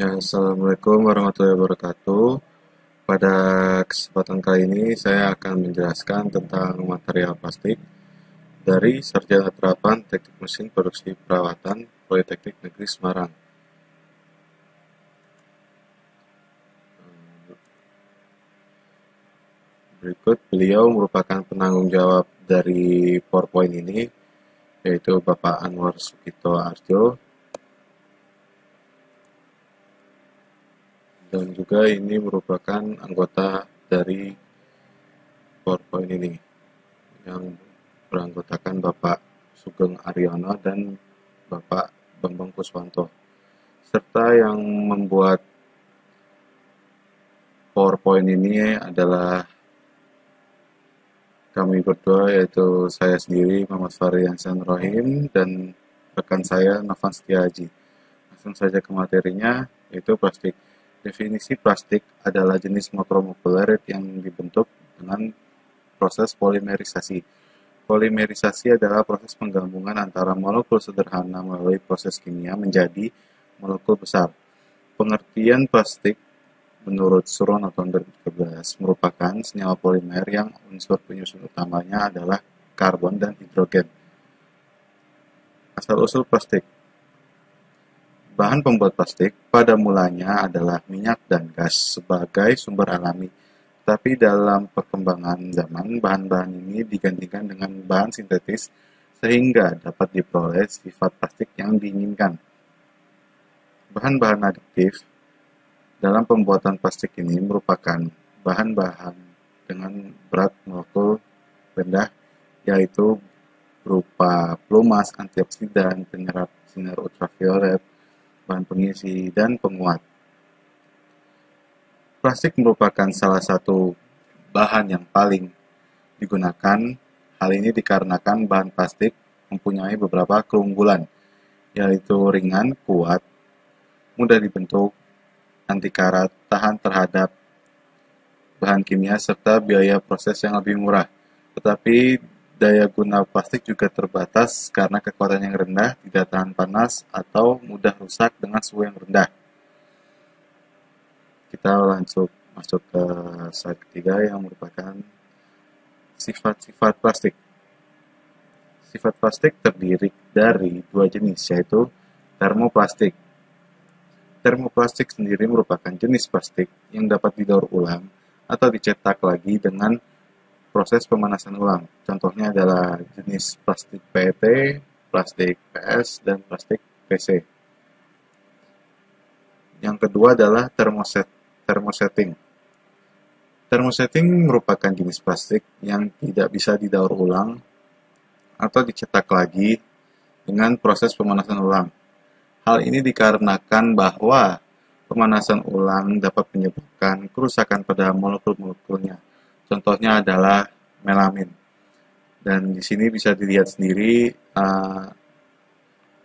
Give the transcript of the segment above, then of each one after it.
Ya, Assalamualaikum warahmatullahi wabarakatuh. Pada kesempatan kali ini saya akan menjelaskan tentang material plastik dari Sarjana Terapan Teknik Mesin Produksi Perawatan Politeknik Negeri Semarang. Berikut beliau merupakan penanggung jawab dari PowerPoint ini, yaitu Bapak Anwar Sukito Arjo. Dan juga ini merupakan anggota dari PowerPoint ini yang beranggotakan Bapak Sugeng Aryono dan Bapak Bambang Kuswanto, serta yang membuat PowerPoint ini adalah kami berdua, yaitu saya sendiri Muhammad Fahriansyah Rohim dan rekan saya Novan Setiaji. Langsung saja ke materinya, yaitu plastik. Definisi plastik adalah jenis makromolecular yang dibentuk dengan proses polimerisasi. Polimerisasi adalah proses penggabungan antara molekul sederhana melalui proses kimia menjadi molekul besar. Pengertian plastik menurut Surono tahun 2013 merupakan senyawa polimer yang unsur penyusun utamanya adalah karbon dan hidrogen. Asal-usul plastik. Bahan pembuat plastik pada mulanya adalah minyak dan gas sebagai sumber alami. Tetapi dalam perkembangan zaman, bahan-bahan ini digantikan dengan bahan sintetis sehingga dapat diperoleh sifat plastik yang diinginkan. Bahan-bahan adiktif dalam pembuatan plastik ini merupakan bahan-bahan dengan berat molekul rendah, yaitu berupa pelumas, antioksidan, penyerap sinar ultraviolet, bahan pengisi, dan penguat. Plastik merupakan salah satu bahan yang paling digunakan. Hal ini dikarenakan bahan plastik mempunyai beberapa keunggulan, yaitu ringan, kuat, mudah dibentuk, anti karat, tahan terhadap bahan kimia, serta biaya proses yang lebih murah. Tetapi daya guna plastik juga terbatas karena kekuatan yang rendah, tidak tahan panas, atau mudah rusak dengan suhu yang rendah. Kita langsung masuk ke slide ketiga yang merupakan sifat-sifat plastik. Sifat plastik terdiri dari dua jenis, yaitu termoplastik. Termoplastik sendiri merupakan jenis plastik yang dapat didaur ulang atau dicetak lagi dengan proses pemanasan ulang. Contohnya adalah jenis plastik PET, plastik PS, dan plastik PC. Yang kedua adalah thermosetting. Thermosetting merupakan jenis plastik yang tidak bisa didaur ulang atau dicetak lagi dengan proses pemanasan ulang. Hal ini dikarenakan bahwa pemanasan ulang dapat menyebabkan kerusakan pada molekul-molekulnya. Contohnya adalah melamin. Dan di sini bisa dilihat sendiri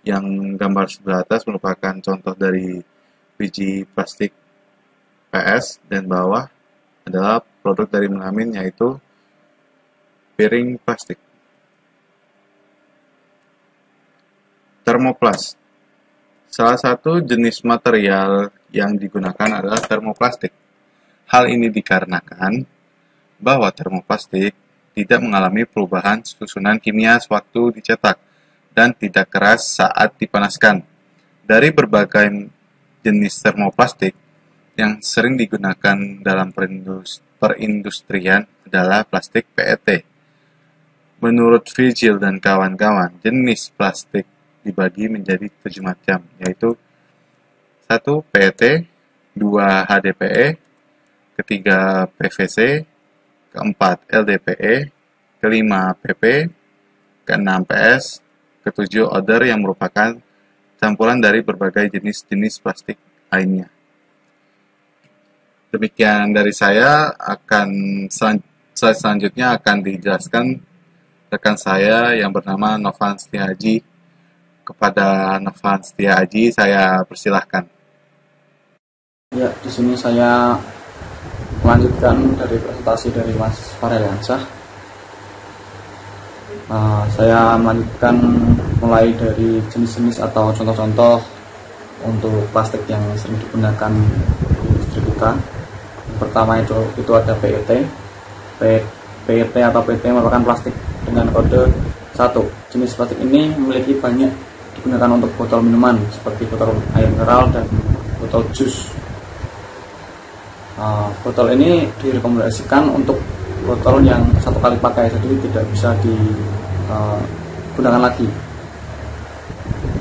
yang gambar sebelah atas merupakan contoh dari biji plastik PS dan bawah adalah produk dari melamin, yaitu piring plastik. Termoplast. Salah satu jenis material yang digunakan adalah termoplastik. Hal ini dikarenakan bahwa termoplastik tidak mengalami perubahan susunan kimia sewaktu dicetak dan tidak keras saat dipanaskan. Dari berbagai jenis termoplastik yang sering digunakan dalam perindustrian adalah plastik PET. Menurut Virgil dan kawan-kawan, jenis plastik dibagi menjadi 7 macam, yaitu 1. PET, 2. HDPE, ketiga PVC, keempat LDPE, kelima PP, keenam PS, ketujuh odor yang merupakan campuran dari berbagai jenis-jenis plastik lainnya. Demikian dari saya, slide selanjutnya akan dijelaskan rekan saya yang bernama Novan Setiaji. Kepada Novan Setiaji, saya persilahkan. Ya, di sini saya melanjutkan dari presentasi dari Mas Fahriansyah. Saya melanjutkan mulai dari jenis-jenis atau contoh-contoh untuk plastik yang sering digunakan di industri kita. Yang pertama itu ada PET. PET atau PT merupakan plastik dengan kode 1. Jenis plastik ini memiliki banyak digunakan untuk botol minuman seperti botol air mineral dan botol jus. Botol ini direkomendasikan untuk botol yang satu kali pakai, jadi tidak bisa digunakan lagi.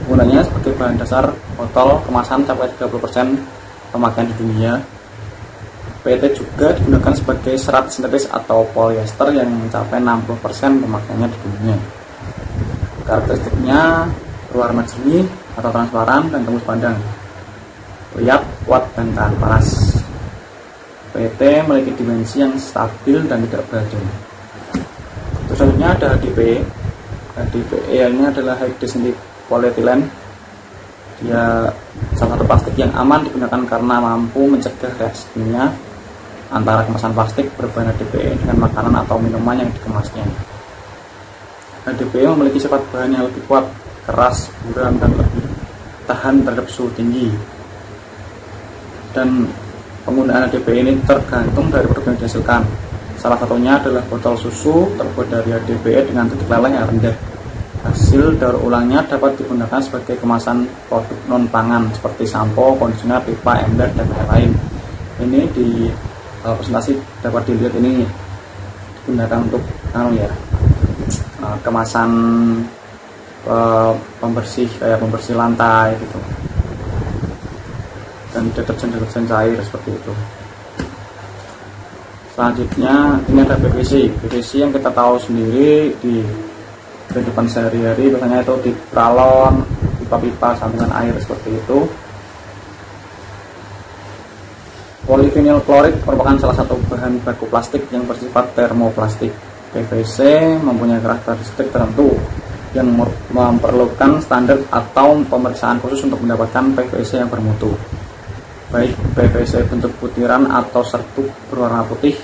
Gunanya sebagai bahan dasar botol kemasan sampai 30% pemakaian di dunia. PET juga digunakan sebagai serat sintetis atau polyester yang mencapai 60% pemakaiannya di dunia. Karakteristiknya berwarna jernih atau transparan dan tembus pandang, lihat, kuat, dan tahan panas. PET memiliki dimensi yang stabil dan tidak beracun. Terus selanjutnya ada HDPE. HDPE ini adalah high density polyethylene. Dia salah satu plastik yang aman digunakan karena mampu mencegah reaksi kimia antara kemasan plastik berbahan HDPE dengan makanan atau minuman yang dikemasnya. HDPE memiliki sifat bahan yang lebih kuat, keras, buram, dan lebih tahan terhadap suhu tinggi. Dan penggunaan HDPE ini tergantung dari produk yang dihasilkan. Salah satunya adalah botol susu terbuat dari HDPE dengan titik leleh yang rendah. Hasil daur ulangnya dapat digunakan sebagai kemasan produk non-pangan seperti sampo, kondisioner, pipa, ember, dan lain-lain. Ini di presentasi dapat dilihat ini digunakan untuk kemasan pembersih, kayak pembersih lantai gitu, dan deterjen cair seperti itu. Selanjutnya ini ada PVC. PVC yang kita tahu sendiri di kehidupan sehari-hari, biasanya itu di pralon, pipa-pipa, sampingan air seperti itu. Polyvinyl klorid merupakan salah satu bahan baku plastik yang bersifat termoplastik. PVC mempunyai karakteristik tertentu yang memerlukan standar atau pemeriksaan khusus untuk mendapatkan PVC yang bermutu. Baik PVC bentuk butiran atau serbuk berwarna putih,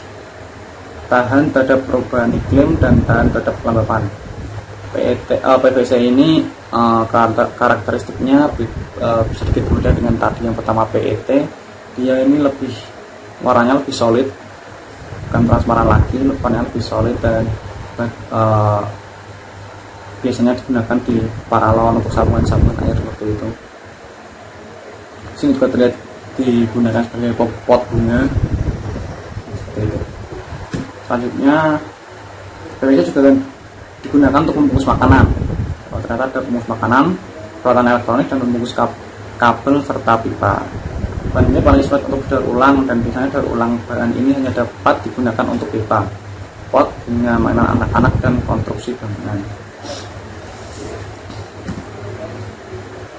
tahan terhadap perubahan iklim dan tahan terhadap kelembapan. PVC ini karakteristiknya sedikit berbeda dengan tadi yang pertama PET. Dia ini warnanya lebih solid, bukan transparan lagi, warnanya lebih solid, dan biasanya digunakan di paralon untuk sabungan air seperti itu. Sini juga terlihat digunakan sebagai pot bunga seperti itu. Selanjutnya PVC juga digunakan untuk membungkus makanan. Ternyata ada pembungkus makanan, peralatan elektronik, dan membungkus kabel serta pipa. Bahan ini paling sulit untuk daur ulang, dan biasanya daur ulang bahan ini hanya dapat digunakan untuk pipa, pot, hingga mainan anak-anak, dan konstruksi bangunan.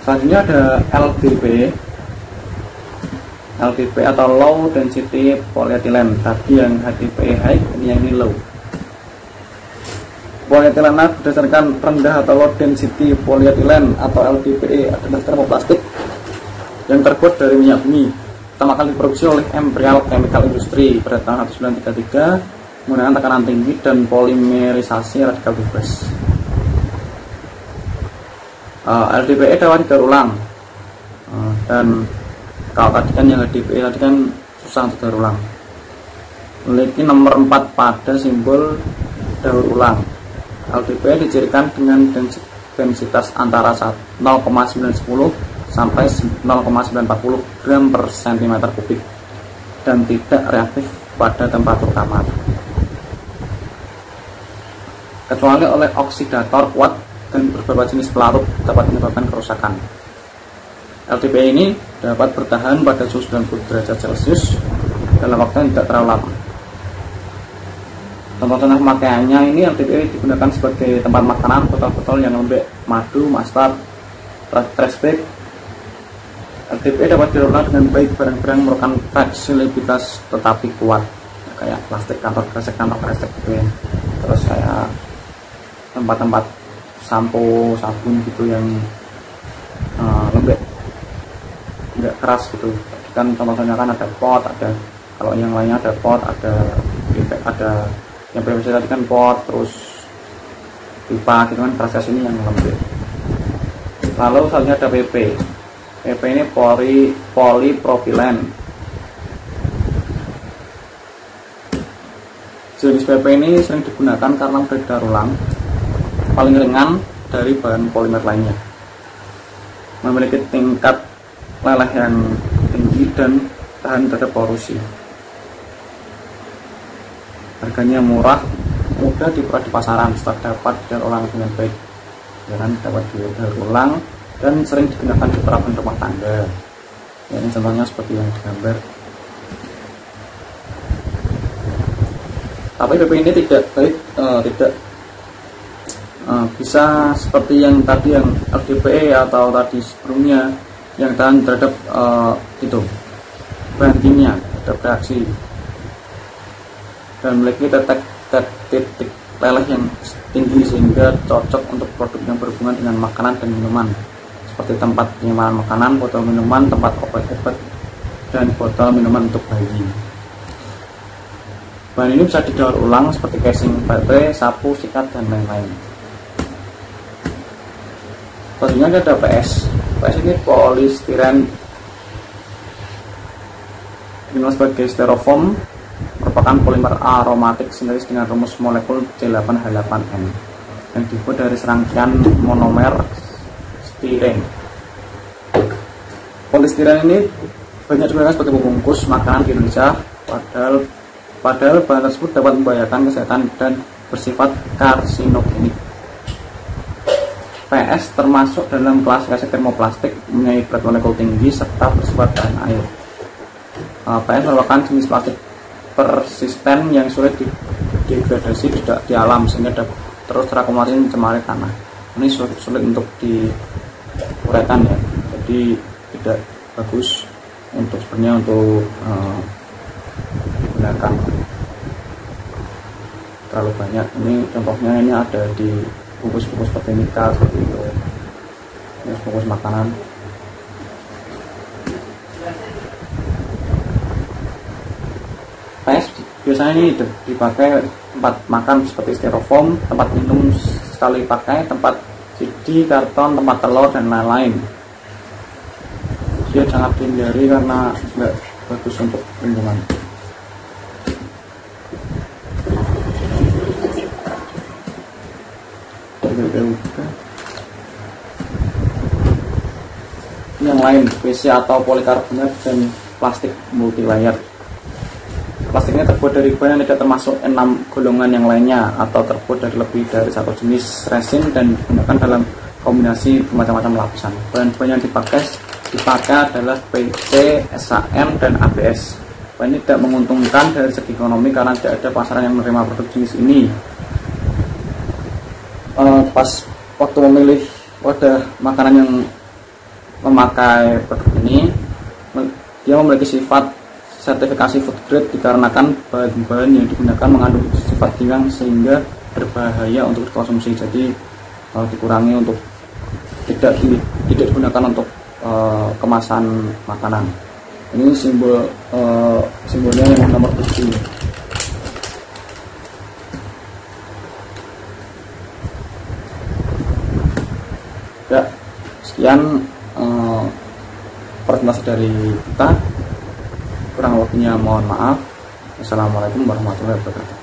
Selanjutnya ada LDP atau low density polyethylene. Tadi yang HDPE high, ini yang low. Polyethylene berdasarkan rendah atau low density polyethylene atau LDPE adalah termoplastik yang terbuat dari minyak bumi. Pertama kali diproduksi oleh Imperial Chemical Industry pada tahun 1933 menggunakan tekanan tinggi dan polimerisasi radikal bebas. LDPE dapat didaur ulang, dan kalau tadi kan yang HDPE tadi kan susah untuk daur ulang. Memiliki nomor 4 pada simbol daur ulang. LDPE dicirikan dengan densitas antara 0,910 sampai 0,940 gram per cm kubik dan tidak reaktif pada temperatur kamar, kecuali oleh oksidator kuat dan beberapa jenis pelarut dapat menyebabkan kerusakan. LDPE ini dapat bertahan pada suhu 90 derajat Celcius dalam waktu yang tidak terlalu lama. Contoh-contoh pemakaiannya ini LDPE digunakan sebagai tempat makanan, botol-botol yang lembek, madu, mustard, trash bag. LDPE dapat didaur ulang dengan baik barang-barang merupakan fleksibilitas tetapi kuat, kayak plastik kantong kresek gitu ya. Terus kayak tempat-tempat sampo, sabun gitu yang lembek, nggak keras gitu. Kan contohnya kan ada pot, ada, kalau yang lainnya ada pot, ada yang PVC tadi kan pot, terus pipa gitu kan, keras ini yang lembek. Lalu selanjutnya ada PP. PP ini polipropilen. Jenis PP ini sering digunakan karena mudah didaur ulang, paling ringan dari bahan polimer lainnya, memiliki tingkat leleh yang tinggi dan tahan terhadap korosi. Harganya murah, mudah diperoleh di pasaran setelah dapat didaur ulang dengan baik. Dan dapat didaur ulang dan sering digunakan di perabot rumah tangga. Ya, ini contohnya seperti yang digambar. Tapi PP ini tidak bisa seperti yang tadi, yang LDPE atau tadi sebelumnya yang tahan terhadap bahan kimia, terhadap reaksi, dan memiliki titik leleh yang tinggi sehingga cocok untuk produk yang berhubungan dengan makanan dan minuman, seperti tempat penyimpanan makanan, botol minuman, tempat obat-obat, dan botol minuman untuk bayi. Bahan ini bisa didaur ulang seperti casing baterai, sapu, sikat, dan lain-lain. Selanjutnya ada PS. PS ini polistiren dikenal sebagai styrofoam, merupakan polimer aromatik sintetis dengan rumus molekul C8H8N yang dibuat dari serangkaian monomer stiren. Polistiren ini banyak digunakan sebagai pembungkus makanan di Indonesia, padahal bahan tersebut dapat membahayakan kesehatan dan bersifat karsinogenik. PS termasuk dalam klasifikasi termoplastik, mempunyai berat molekul tinggi serta bersifat tahan air. PS merupakan jenis plastik persisten yang sulit degradasi di alam sehingga terus terakumulasi mencemari tanah. Ini sulit untuk diuraikan ya, jadi tidak bagus untuk sebenarnya untuk digunakan terlalu banyak. Ini contohnya ini ada di bungkus-bungkus seperti nikah seperti itu, bungkus makanan. PS biasanya ini dipakai tempat makan seperti styrofoam, tempat minum sekali pakai, tempat CD, karton, tempat telur, dan lain-lain. Dia sangat dihindari karena nggak bagus untuk lingkungan. Yang lain, PVC atau polikarbonat dan plastik multilayer. Plastiknya terbuat dari bahan yang tidak termasuk 6 golongan yang lainnya atau terbuat dari lebih dari satu jenis resin dan digunakan dalam kombinasi bermacam-macam lapisan. Bahan-bahan yang dipakai adalah PC, SAM, dan ABS. Bahan ini tidak menguntungkan dari segi ekonomi karena tidak ada pasaran yang menerima produk jenis ini. Pas waktu memilih wadah makanan yang memakai produk ini, dia memiliki sifat sertifikasi food grade dikarenakan bahan-bahan yang digunakan mengandung sifat kimia sehingga berbahaya untuk dikonsumsi. Jadi dikurangi untuk tidak digunakan untuk kemasan makanan. Ini simbolnya yang nomor 7. Ya, sekian presentasi dari kita. Kurang lebihnya mohon maaf. Assalamualaikum warahmatullahi wabarakatuh.